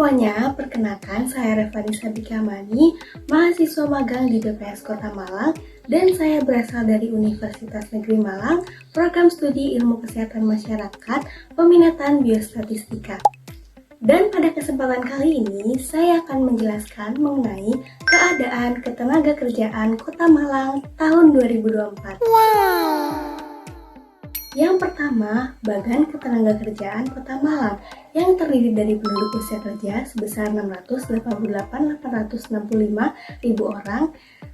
semuanya, perkenalkan saya Revani Sabikamani, mahasiswa magang di BPS Kota Malang, dan saya berasal dari Universitas Negeri Malang, program studi Ilmu Kesehatan Masyarakat, peminatan Biostatistika. Dan pada kesempatan kali ini, saya akan menjelaskan mengenai keadaan ketenagakerjaan Kota Malang tahun 2024. Yang pertama, Bagan Ketenagakerjaan Kota Malang yang terdiri dari penduduk usia kerja sebesar 688.865.000 orang.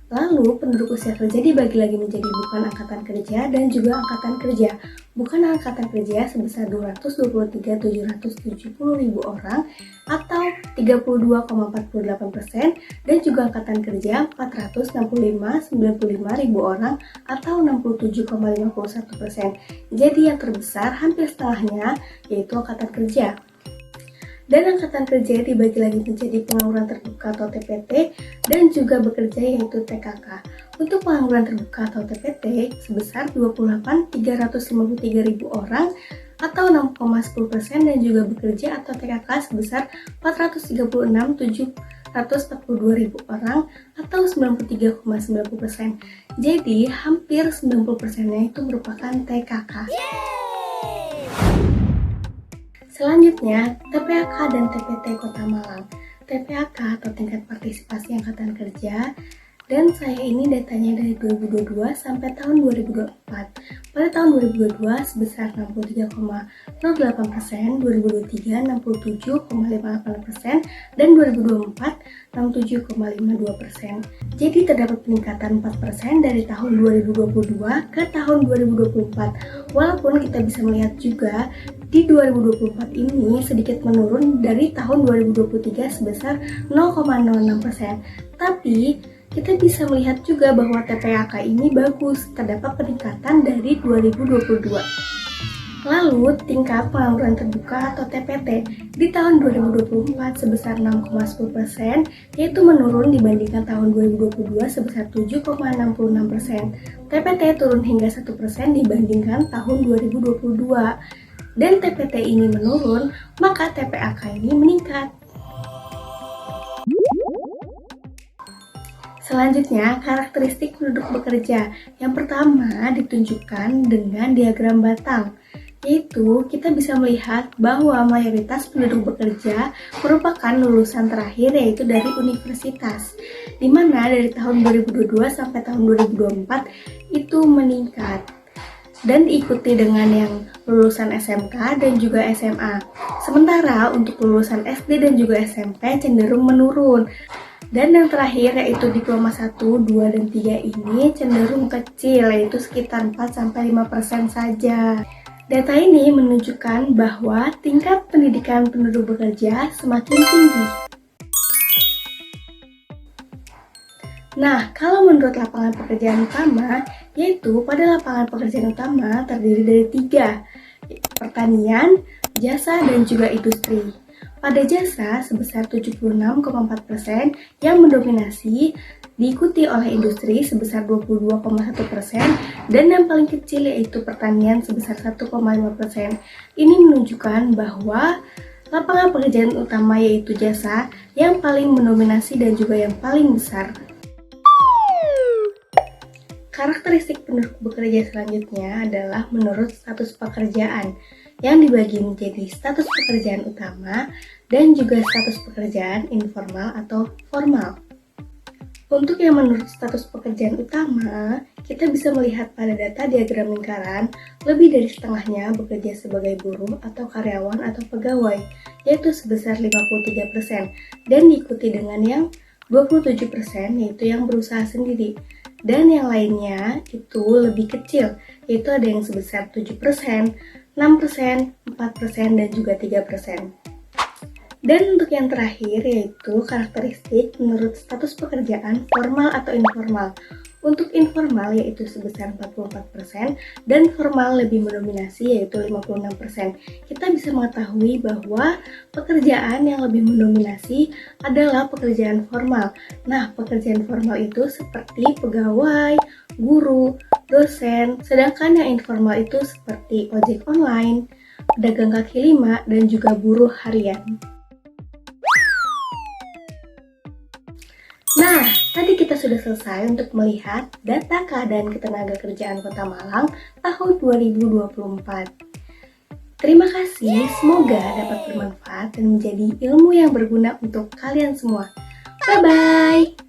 Lalu, penduduk usia kerja dibagi lagi menjadi bukan angkatan kerja dan juga angkatan kerja. Bukan angkatan kerja sebesar 223.770.000 orang atau 32,48% dan juga angkatan kerja 465.095.000 orang atau 67,51%. Jadi yang terbesar hampir setengahnya yaitu angkatan kerja. Dan angkatan kerja dibagi lagi menjadi pengangguran terbuka atau TPT dan juga bekerja yaitu TKK. Untuk pengangguran terbuka atau TPT sebesar 28.353.000 orang atau 6,10% dan juga bekerja atau TKK sebesar 436.742.000 orang atau 93,90%. Jadi hampir 90%-nya itu merupakan TKK. Selanjutnya, TPAK dan TPT Kota Malang. TPAK atau tingkat partisipasi angkatan kerja, dan saya ini datanya dari 2022 sampai tahun 2024. Pada tahun 2022 sebesar 63,08%, 2023 67,58%, dan 2024 67,52%. Jadi terdapat peningkatan 4% dari tahun 2022 ke tahun 2024. Walaupun kita bisa melihat juga di 2024 ini sedikit menurun dari tahun 2023 sebesar 0,06%. Tapi kita bisa melihat juga bahwa TPAK ini bagus, terdapat peningkatan dari 2022. Lalu, tingkat pengangguran terbuka atau TPT di tahun 2024 sebesar 6,10%, yaitu menurun dibandingkan tahun 2022 sebesar 7,66%. TPT turun hingga 1% dibandingkan tahun 2022. Dan TPT ini menurun, maka TPAK ini meningkat. Selanjutnya, karakteristik penduduk bekerja. Yang pertama ditunjukkan dengan diagram batang, yaitu kita bisa melihat bahwa mayoritas penduduk bekerja merupakan lulusan terakhir yaitu dari universitas, di mana dari tahun 2022 sampai tahun 2024 itu meningkat dan diikuti dengan yang lulusan SMK dan juga SMA. Sementara untuk lulusan SD dan juga SMP cenderung menurun. Dan yang terakhir yaitu diploma 1, 2, dan 3 ini cenderung kecil, yaitu sekitar 4-5% saja. Data ini menunjukkan bahwa tingkat pendidikan penduduk bekerja semakin tinggi. Nah, kalau menurut lapangan pekerjaan utama, yaitu pada lapangan pekerjaan utama terdiri dari 3, pertanian, jasa, dan juga industri. Pada jasa sebesar 76,4% yang mendominasi, diikuti oleh industri sebesar 22,1% dan yang paling kecil yaitu pertanian sebesar 1,5%. Ini menunjukkan bahwa lapangan pekerjaan utama yaitu jasa yang paling mendominasi dan juga yang paling besar. Karakteristik penduduk bekerja selanjutnya adalah menurut status pekerjaan yang dibagi menjadi status pekerjaan utama dan juga status pekerjaan informal atau formal. Untuk yang menurut status pekerjaan utama, kita bisa melihat pada data diagram lingkaran, lebih dari setengahnya bekerja sebagai buruh atau karyawan atau pegawai, yaitu sebesar 53%, dan diikuti dengan yang 27% yaitu yang berusaha sendiri. Dan yang lainnya itu lebih kecil, yaitu ada yang sebesar 7%, 6%, 4%, dan juga 3%. Dan untuk yang terakhir yaitu karakteristik menurut status pekerjaan formal atau informal. Untuk informal yaitu sebesar 44% dan formal lebih mendominasi yaitu 56%. Kita bisa mengetahui bahwa pekerjaan yang lebih mendominasi adalah pekerjaan formal. Nah, pekerjaan formal itu seperti pegawai, guru, dosen, sedangkan yang informal itu seperti ojek online, pedagang kaki lima, dan juga buruh harian. Nah, tadi kita sudah selesai untuk melihat data keadaan ketenagakerjaan Kota Malang tahun 2024. Terima kasih, semoga dapat bermanfaat dan menjadi ilmu yang berguna untuk kalian semua. Bye-bye!